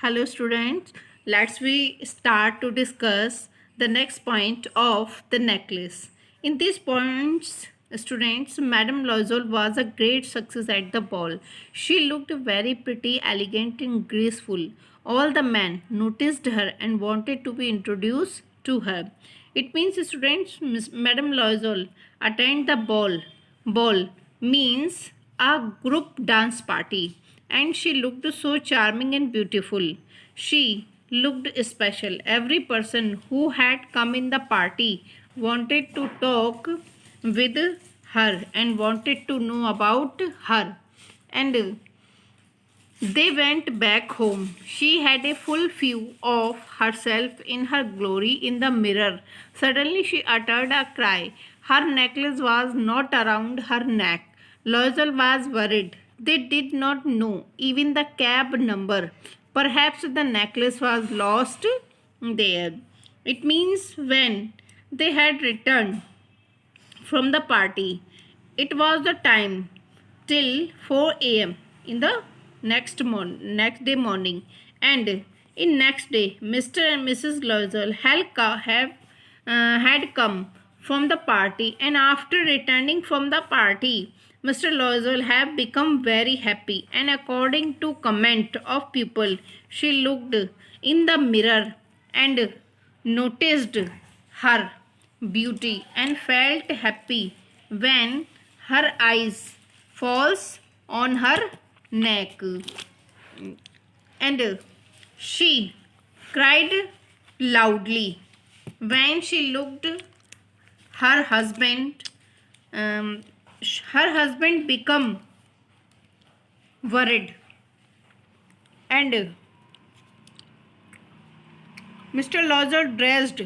Hello students, let's we start to discuss the next point of the necklace. In these points, students, Madame Loisel was a great success at the ball. She looked very pretty, elegant and graceful. All the men noticed her and wanted to be introduced to her. It means students, Madame Loisel attend the ball. Ball means a group dance party, and she looked so charming and beautiful. She looked special. Every person who had come in the party wanted to talk with her and wanted to know about her. And they went back home. She had a full view of herself in her glory in the mirror. Suddenly she uttered a cry. Her necklace was not around her neck. Loisel was worried. They did not know even the cab number. Perhaps the necklace was lost there. It means when they had returned from the party, it was the time till 4 a.m. in the next day morning, and in next day Mr. and Mrs. Loisel had come from the party, and after returning from the party, Mr. Loisel had become very happy, and according to comment of people, she looked in the mirror and noticed her beauty and felt happy when her eyes falls on her neck, and she cried loudly when she looked her husband. um, Her husband become worried, and Mr. Loisel dressed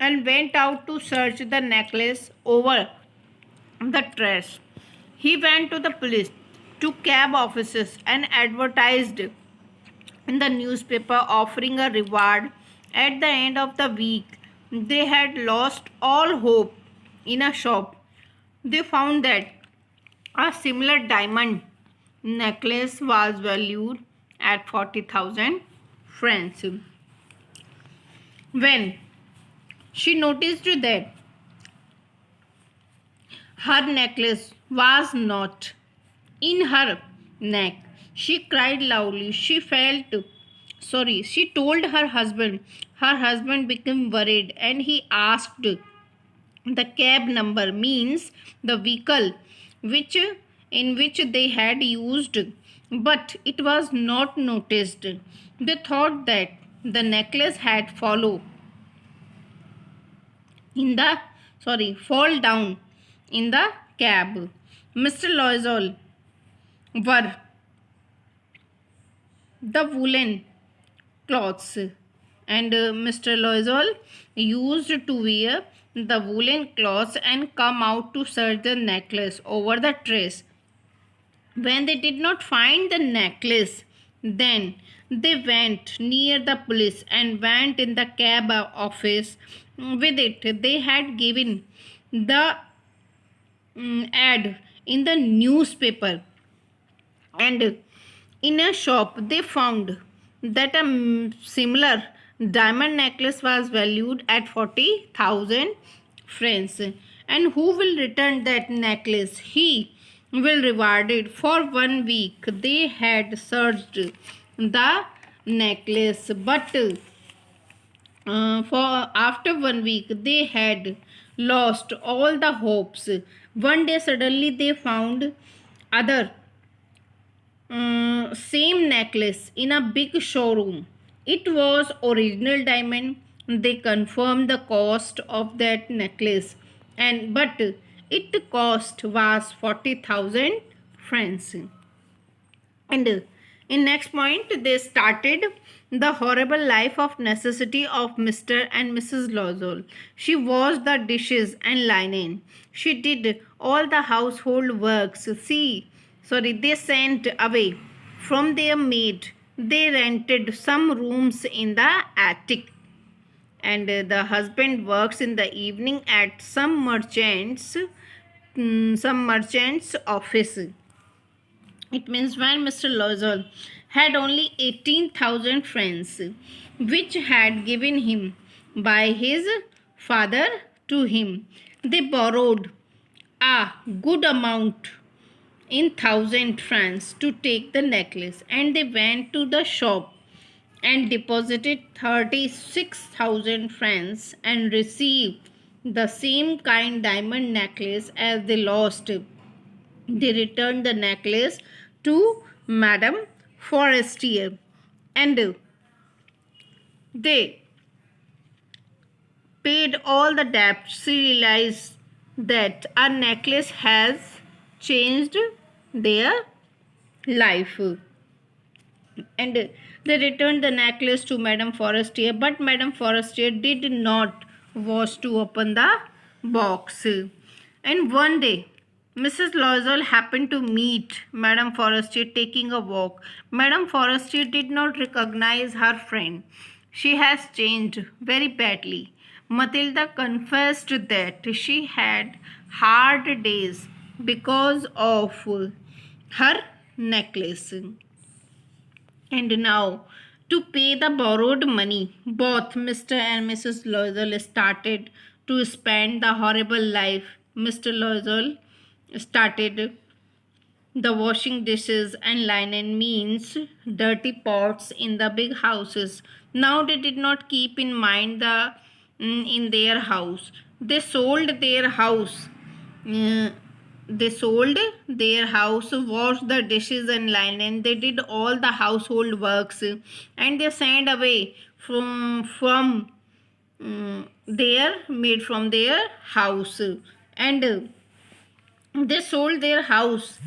and went out to search the necklace over the trash. He went to the police, to cab offices, and advertised in the newspaper offering a reward at the end of the week. They had lost all hope. In a shop, they found that a similar diamond necklace was valued at 40,000 francs. When she noticed that her necklace was not in her neck, she cried loudly. She told her husband. Her husband became worried, and he asked the cab number, means the vehicle in which they had used, but it was not noticed. They thought that the necklace had fall down in the cab. Mr. Loisel wore the woolen cloths, and Mr. Loisel used to wear the woolen cloths and come out to search the necklace over the trace. When they did not find the necklace, then they went near the police and went in the cab office with it. They had given the ad in the newspaper, and in a shop they found that a similar diamond necklace was valued at 40,000 francs. And who will return that necklace? He will rewarded for 1 week. They had searched the necklace, but for after 1 week they had lost all the hopes. One day suddenly they found other same necklace in a big showroom. It was original diamond. They confirmed the cost of that necklace, and but it cost was 40,000 francs. And in next point, they started the horrible life of necessity of Mr. and Mrs. Loisel. She washed the dishes and linen. She did all the household works. They sent away from their maid. They rented some rooms in the attic, and the husband works in the evening at some merchant's office. It means when Mr. Loisel had only 18,000 francs, which had given him by his father to him. They borrowed a good amount in 1,000 francs to take the necklace, and they went to the shop and deposited 36,000 francs and received the same kind diamond necklace as they lost. They returned the necklace to Madame Forestier, and they paid all the debt. She realized that a necklace has changed their life, and they returned the necklace to Madame Forestier, but Madame Forestier did not wish to open the box. And one day, Mrs. Loisel happened to meet Madame Forestier taking a walk. Madame Forestier did not recognize her friend. She has changed very badly. Matilda confessed that she had hard days because of her necklace. And now, to pay the borrowed money, both Mr. and Mrs. Loisel started to spend the horrible life. Mr. Loisel started the washing dishes and linen, means dirty pots in the big houses. Now they did not keep in mind the in their house. They sold their house. They sold their house, washed the dishes and linen. They did all the household works, and they sent away from their made from their house, and they sold their house,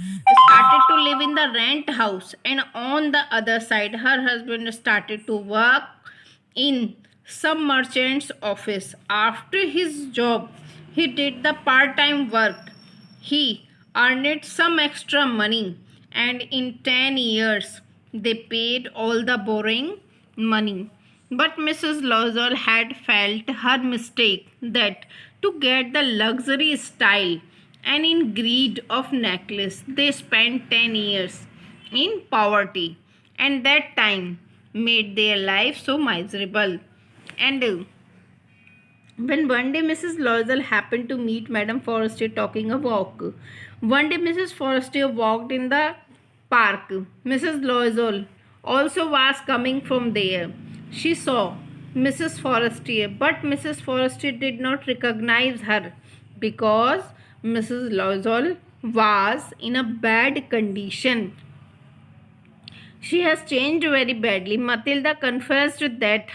started to live in the rent house, and on the other side, her husband started to work in some merchant's office. After his job, he did the part-time work. He earned some extra money, and in 10 years, they paid all the borrowing money. But Mrs. Loisel had felt her mistake, that to get the luxury style and in greed of necklace, they spent 10 years in poverty, and that time made their life so miserable. And when one day Mrs. Loisel happened to meet Madame Forestier taking a walk. One day Mrs. Forestier walked in the park. Mrs. Loisel also was coming from there. She saw Mrs. Forestier, but Mrs. Forestier did not recognize her because Mrs. Loisel was in a bad condition. She has changed very badly. Matilda confessed that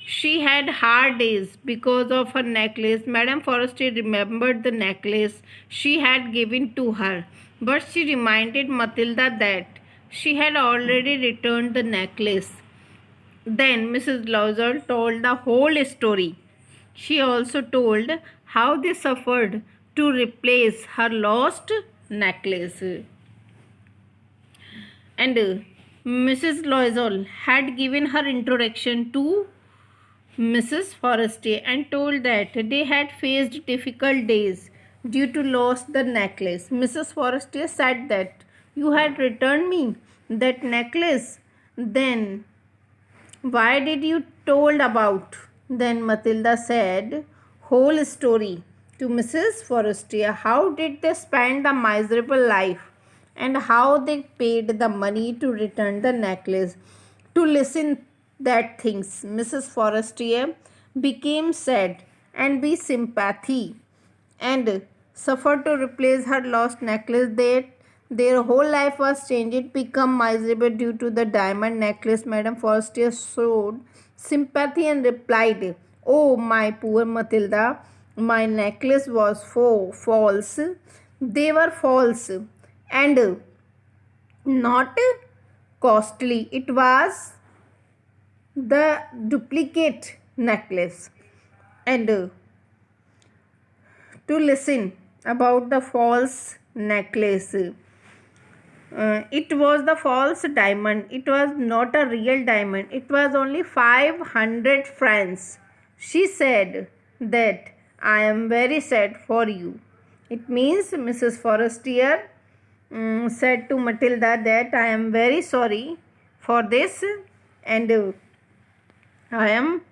she had hard days because of her necklace. Madame Forestier remembered the necklace she had given to her, but she reminded Matilda that she had already returned the necklace. Then Mrs. Loisel told the whole story. She also told how they suffered to replace her lost necklace. And Mrs. Loisel had given her introduction to Mrs. Forestier and told that they had faced difficult days due to lost the necklace. Mrs. Forestier said that you had returned me that necklace. Then why did you told about? Then Matilda said whole story to Mrs. Forestier. How did they spend the miserable life and how they paid the money to return the necklace. To listen that things, Mrs. Forestier became sad and be sympathy and suffered to replace her lost necklace. Their whole life was changed. It became miserable due to the diamond necklace. Madame Forestier showed sympathy and replied, "Oh, my poor Matilda, my necklace was false. They were false and not costly. It was the duplicate necklace." And to listen about the false necklace, it was the false diamond. It was not a real diamond. It was only 500 francs. She said that I am very sad for you. It means Mrs. Forestier said to Matilda that I am very sorry for this, and I am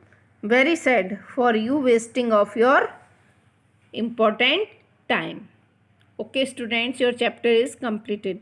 very sad for you wasting of your important time. Okay, students, your chapter is completed.